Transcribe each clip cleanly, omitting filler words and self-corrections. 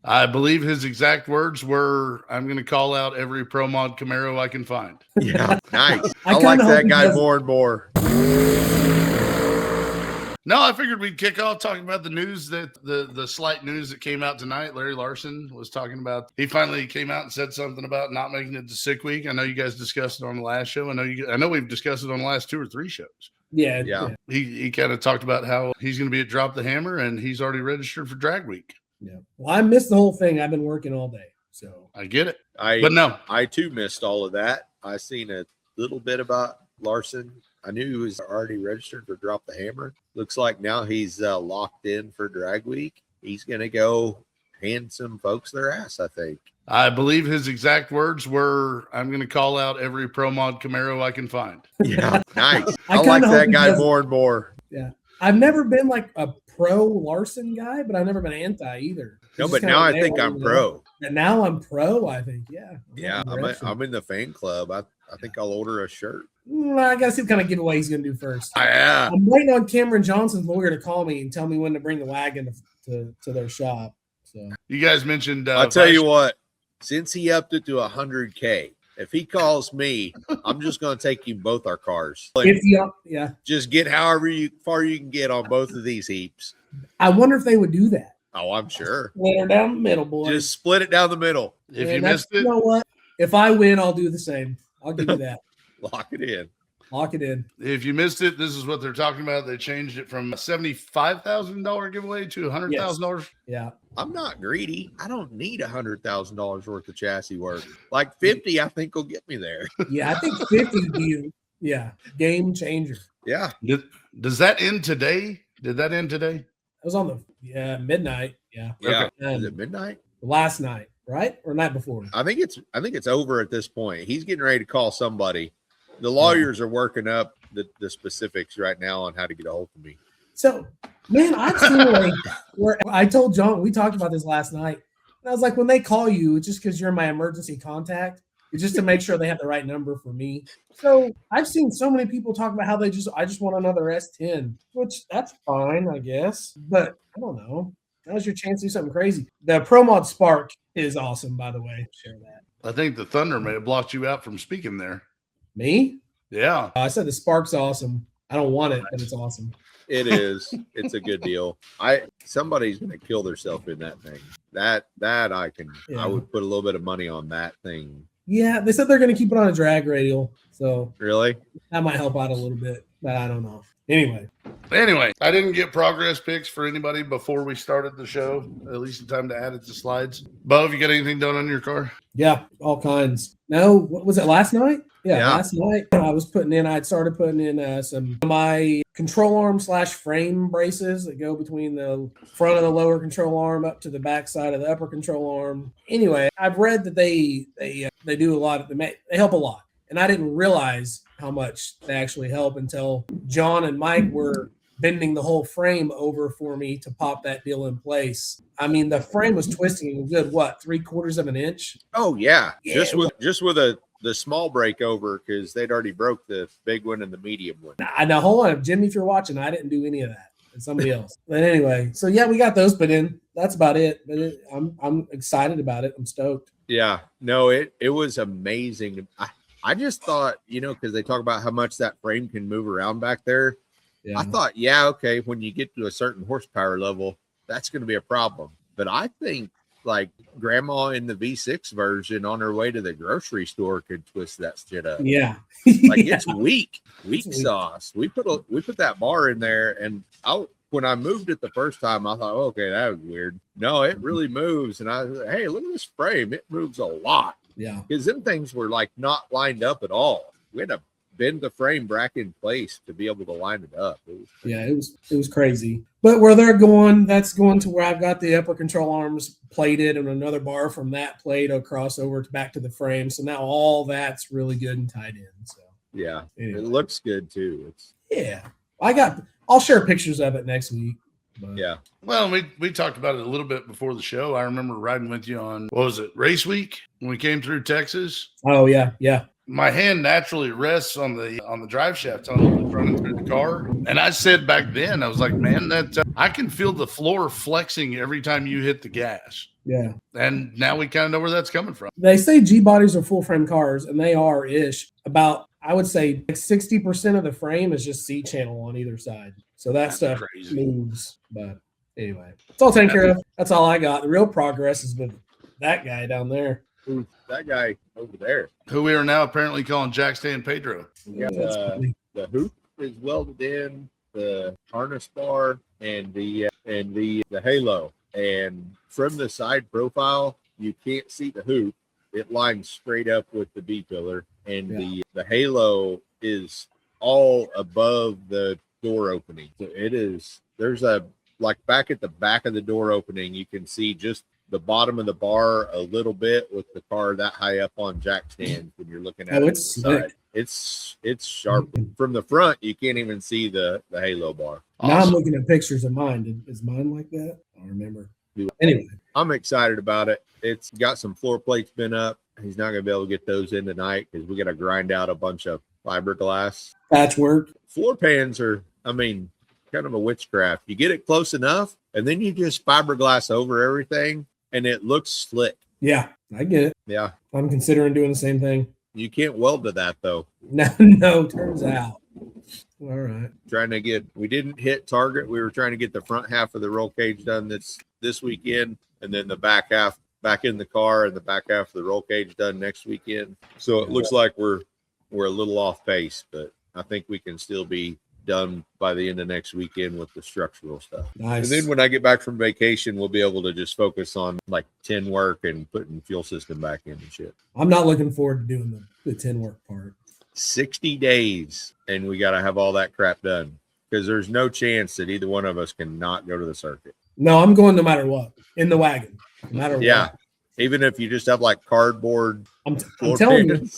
I believe his exact words were, "I'm going to call out every Pro Mod Camaro I can find." Yeah, nice. I like kinda that hope guy he more and more. No, I figured we'd kick off talking about the news that the slight news that came out tonight. Larry Larson was talking about, he finally came out and said something about not making it to sick week. I know you guys discussed it on the last show. I know we've discussed it on the last 2 or 3 shows. Yeah. He kind of talked about how he's going to be at Drop the Hammer and he's already registered for Drag Week. Yeah. Well, I missed the whole thing. I've been working all day. So I get it. But no, I too missed all of that. I seen a little bit about Larson. I knew he was already registered for Drop the Hammer. Looks like now he's locked in for Drag Week. He's going to go hand some folks their ass, I think. I believe his exact words were, "I'm going to call out every Pro Mod Camaro I can find." Yeah, nice. I like hope that he guy doesn't. more and more. Yeah. I've never been like a pro Larson guy, but I've never been anti either. No, It's but just now kinda I think there, I'm you know? pro. And now I'm pro, I think. Yeah. Yeah, I'm in the fan club. I think I'll order a shirt. I got to see what kind of giveaway he's going to do first. Yeah. I'm waiting on Cameron Johnson's lawyer to call me and tell me when to bring the wagon to their shop. So You guys mentioned. I'll tell you what, since he upped it to 100K, if he calls me, I'm just going to take you both our cars. Yeah. Just get however far you can get on both of these heaps. I wonder if they would do that. Oh, I'm sure. Split her down the middle, boy. Just split it down the middle. If you missed it, you know what? If I win, I'll do the same. I'll give you that. Lock it in. Lock it in. If you missed it, this is what they're talking about. They changed it from a $75,000 giveaway to $100,000. Yeah. I'm not greedy. I don't need $100,000 worth of chassis work. Like 50, I think will get me there. Yeah, I think 50 would be game changer. Yeah. Does that end today? Did that end today? It was on the midnight. Yeah. Yeah. Okay. Is it midnight? Last night, right? Or night before? I think it's over at this point. He's getting ready to call somebody. The lawyers are working up the specifics right now on how to get a hold of me. So, man, I feel like where I told John, we talked about this last night. And I was like, when they call you, it's just because you're my emergency contact. It's just to make sure they have the right number for me. So I've seen so many people talk about how I just want another S10, which that's fine, I guess. But I don't know. Now's your chance to do something crazy. The Pro Mod Spark is awesome, by the way. Share that. I think the thunder may have blocked you out from speaking there. Me? Yeah. I said the Spark's awesome. I don't want it, but it's awesome. It is. It's a good deal. Somebody's going to kill themselves in that thing. That I would put a little bit of money on that thing. Yeah, they said they're going to keep it on a drag radial. So really, that might help out a little bit, but I don't know. Anyway, I didn't get progress pics for anybody before we started the show, at least in time to add it to slides. Bo, have you got anything done on your car? Yeah, all kinds. No, what was it, last night? Yeah, last night I'd started putting in some of my control arm / frame braces that go between the front of the lower control arm up to the back side of the upper control arm. Anyway, I've read that they do a lot. They help a lot. And I didn't realize how much they actually help until John and Mike were bending the whole frame over for me to pop that deal in place. I mean, the frame was twisting a good, 3/4 of an inch? Oh, yeah. Just with the small breakover, because they'd already broke the big one and the medium one. Now, hold on. Jimmy, if you're watching, I didn't do any of that. It's somebody else. But anyway, so yeah, we got those put in. That's about it. But I'm excited about it. I'm stoked. Yeah. No, it was amazing. I just thought, because they talk about how much that frame can move around back there. Yeah. I thought, okay, when you get to a certain horsepower level, that's going to be a problem. But I think like grandma in the V6 version on her way to the grocery store could twist that shit up. Yeah. It's weak sauce. We put that bar in there, and when I moved it the first time, I thought, okay, that was weird. No, it really moves. And I was like, hey, look at this frame. It moves a lot. Yeah. Because them things were like not lined up at all. We had to bend the frame back in place to be able to line it up. It was crazy. But where they're going, that's going to where I've got the upper control arms plated and another bar from that plate across over back to the frame. So now all that's really good and tied in. So yeah, anyway. It looks good too. I'll share pictures of it next week. But. Yeah. Well, we talked about it a little bit before the show. I remember riding with you on, what was it, race week when we came through Texas. Oh yeah. Yeah. My hand naturally rests on the drive shaft on running through the car. And I said back then, I was like, man, that I can feel the floor flexing every time you hit the gas. Yeah. And now we kind of know where that's coming from. They say G bodies are full frame cars, and they are ish. About, I would say, like 60% of the frame is just C channel on either side. So that stuff moves. But anyway, it's all taken care of. That's all I got. The real progress is with that guy down there. Who's that guy over there? Who we are now apparently calling Jack Stan Pedro. Yeah, the hoop is welded in, the harness bar, and the halo. And from the side profile, you can't see the hoop. It lines straight up with the B pillar, and the halo is all above the door opening. So it is. There's a like back at the back of the door opening, you can see just the bottom of the bar a little bit with the car that high up on jack stands when you're looking at it. It's slick. It's sharp. From the front, you can't even see the halo bar. Now I'm looking at pictures of mine. Is mine like that? I don't remember. Anyway, I'm excited about it. It's got some floor plates been up. He's not going to be able to get those in tonight because we got to grind out a bunch of fiberglass. Patchwork. Floor pans are, kind of a witchcraft. You get it close enough, and then you just fiberglass over everything, and it looks slick. Yeah, I get it. Yeah. I'm considering doing the same thing. You can't weld to that, though. No, turns out. All right. We didn't hit target. We were trying to get the front half of the roll cage done this weekend, and then the back half back in the car and the back half of the roll cage done next weekend. So it looks like we're a little off pace, but I think we can still be done by the end of next weekend with the structural stuff. Nice. And then when I get back from vacation, we'll be able to just focus on like tin work and putting fuel system back in and shit. I'm not looking forward to doing the tin work part. 60 days and we got to have all that crap done because there's no chance that either one of us can not go to the circuit. No, I'm going no matter what, in the wagon, no matter what. Even if you just have like cardboard. I'm telling you.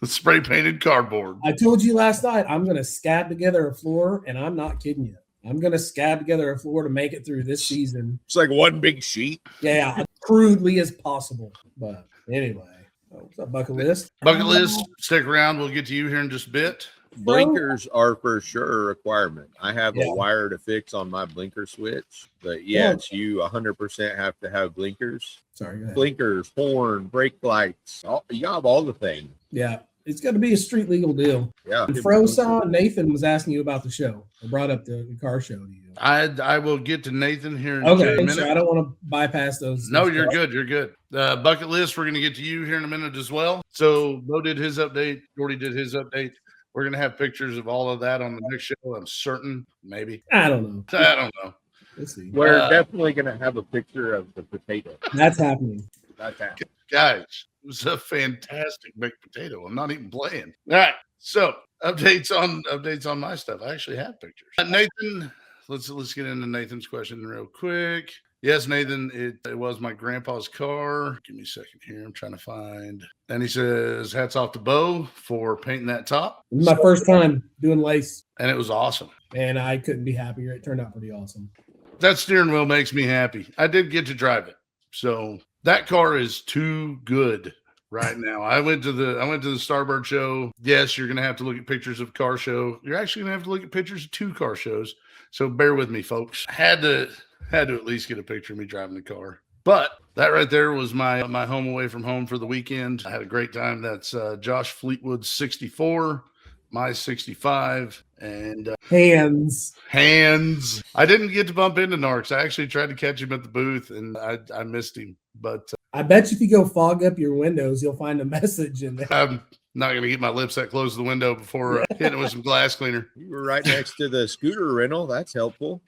Spray painted cardboard. I told you last night, I'm going to scab together a floor, and I'm not kidding you. I'm going to scab together a floor to make it through this season. It's like one big sheet. Yeah, as crudely as possible. But anyway, what's up, bucket list? Bucket list, stick around. We'll get to you here in just a bit. Blinkers are for sure a requirement. I have a wire to fix on my blinker switch, but it's you 100% have to have blinkers. Sorry, go ahead. Blinkers, horn, brake lights. You got all the things. Yeah, it's got to be a street legal deal. Yeah. Fro saw Nathan was asking you about the show. I brought up the car show to you. I will get to Nathan here in a minute. So I don't want to bypass those. No, you're good. You're good. Bucket list, we're going to get to you here in a minute as well. So Bo did his update. Gordy did his update. We're going to have pictures of all of that on the next show. I'm certain. Maybe. I don't know. Let's see. We're definitely going to have a picture of the potato. That's happening. Guys, it was a fantastic baked potato. I'm not even playing. All right. So updates on my stuff. I actually have pictures. Nathan, let's get into Nathan's question real quick. Yes, Nathan, it was my grandpa's car. Give me a second here. I'm trying to find. And he says, hats off to Bo for painting that top. This is my first time doing lace. And it was awesome. And I couldn't be happier. It turned out pretty awesome. That steering wheel makes me happy. I did get to drive it. So that car is too good right now. I went to the Starburst show. Yes, you're going to have to look at pictures of car show. You're actually going to have to look at pictures of 2 car shows. So bear with me, folks. Had to at least get a picture of me driving the car. But that right there was my home away from home for the weekend. I had a great time. That's Josh Fleetwood's 64, my 65, and hands. I didn't get to bump into Narks. I actually tried to catch him at the booth, and I missed him. But I bet you if you go fog up your windows, you'll find a message in there. I'm not going to get my lips that close to the window before hitting it with some glass cleaner. You were right next to the scooter rental. That's helpful.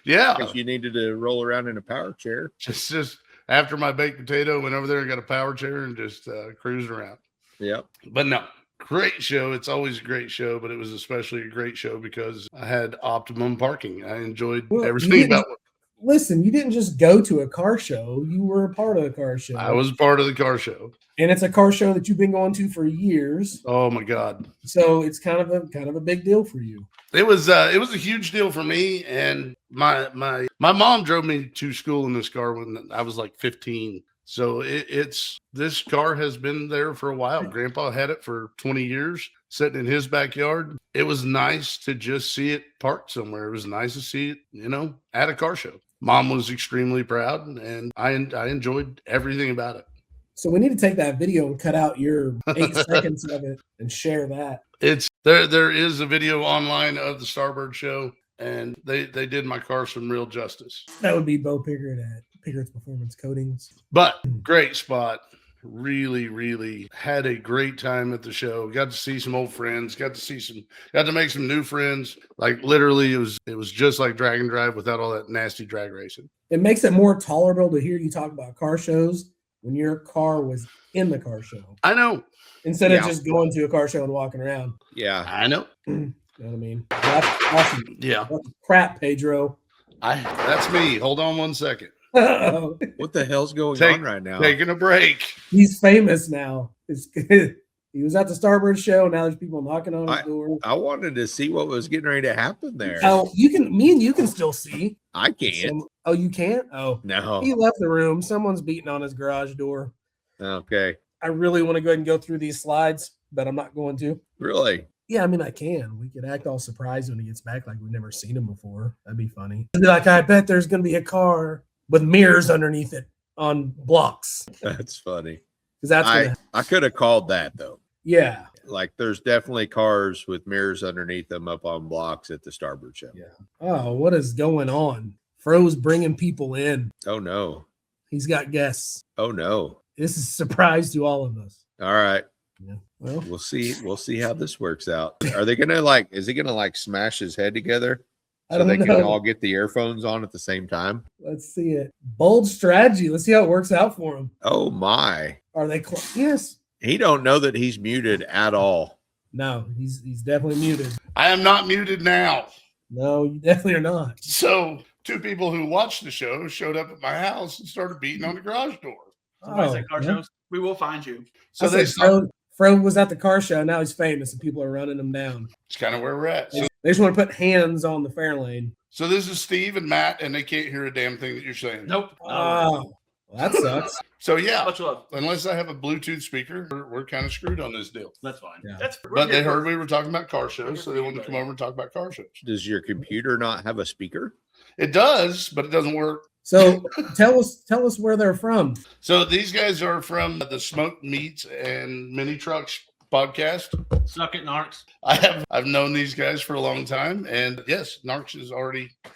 Yeah. Because you needed to roll around in a power chair. Just after my baked potato, went over there and got a power chair and just cruised around. Yep. But no, great show. It's always a great show, but it was especially a great show because I had optimum parking. I enjoyed everything about it. Listen, you didn't just go to a car show. You were a part of the car show. I was a part of the car show. And it's a car show that you've been going to for years. Oh my God. So it's kind of a big deal for you. It was a huge deal for me. And my mom drove me to school in this car when I was like 15. So this car has been there for a while. Grandpa had it for 20 years, sitting in his backyard. It was nice to just see it parked somewhere. It was nice to see it, at a car show. Mom was extremely proud, and I enjoyed everything about it. So we need to take that video and cut out your 8 seconds of it and share that. It's there is a video online of the Starburst show, and they did my car some real justice. That would be Bo Pickard at Pickard's Performance Coatings. But great spot. Really had a great time at the show. Got to see some old friends, got to make some new friends. Like literally it was just like drag and drive without all that nasty drag racing. It makes it more tolerable to hear you talk about car shows when your car was in the car show. I know. Instead of just going to a car show and walking around. Yeah. I know. You know what I mean? That's awesome. Yeah. That's crap, Pedro. That's me. Hold on one second. What the hell's going on right now? Taking a break. He's famous now. It's good. He was at the Starburst show. Now there's people knocking on his door. I wanted to see what was getting ready to happen there. Oh, me and you can still see. I can't. Oh, you can't? Oh, no. He left the room. Someone's beating on his garage door. Okay. I really want to go ahead and go through these slides, but I'm not going to. Really? Yeah, I mean, I can. We could act all surprised when he gets back like we've never seen him before. That'd be funny. I'd be like, I bet there's going to be a car with mirrors underneath it on blocks. That's funny. Because I could have called that, though. Yeah. Like, there's definitely cars with mirrors underneath them up on blocks at the Starburst show. Yeah. Oh, what is going on? Fro's bringing people in. Oh, no. He's got guests. Oh, no. This is a surprise to all of us. All right. Yeah. Well, we'll see how this works out. Are they gonna is he gonna smash his head together so they can all get the earphones on at the same time? Let's see it. Bold strategy. Let's see how it works out for him. Oh my. Are they yes. He don't know that he's muted at all. No, he's definitely muted. I am not muted now. No, you definitely are not. So 2 people who watched the show showed up at my house and started beating on the garage door. Somebody's at car shows. We will find you. So Fro was at the car show. Now he's famous and people are running him down. It's kind of where we're at. So, they just want to put hands on the fair lane. so this is Steve and Matt, and they can't hear a damn thing that you're saying. Nope. Oh, well, that sucks. So yeah, Much love. unless I have a Bluetooth speaker, we're kind of screwed on this deal. That's fine. Yeah. But they heard we were talking about car shows, so they wanted to come over and talk about car shows. Does your computer not have a speaker? It does, but it doesn't work. So tell us where they're from. So these guys are from the Smoked Meats and Mini Trucks podcast. Suck it, Narcs. I've known these guys for a long time, and yes, Narcs has already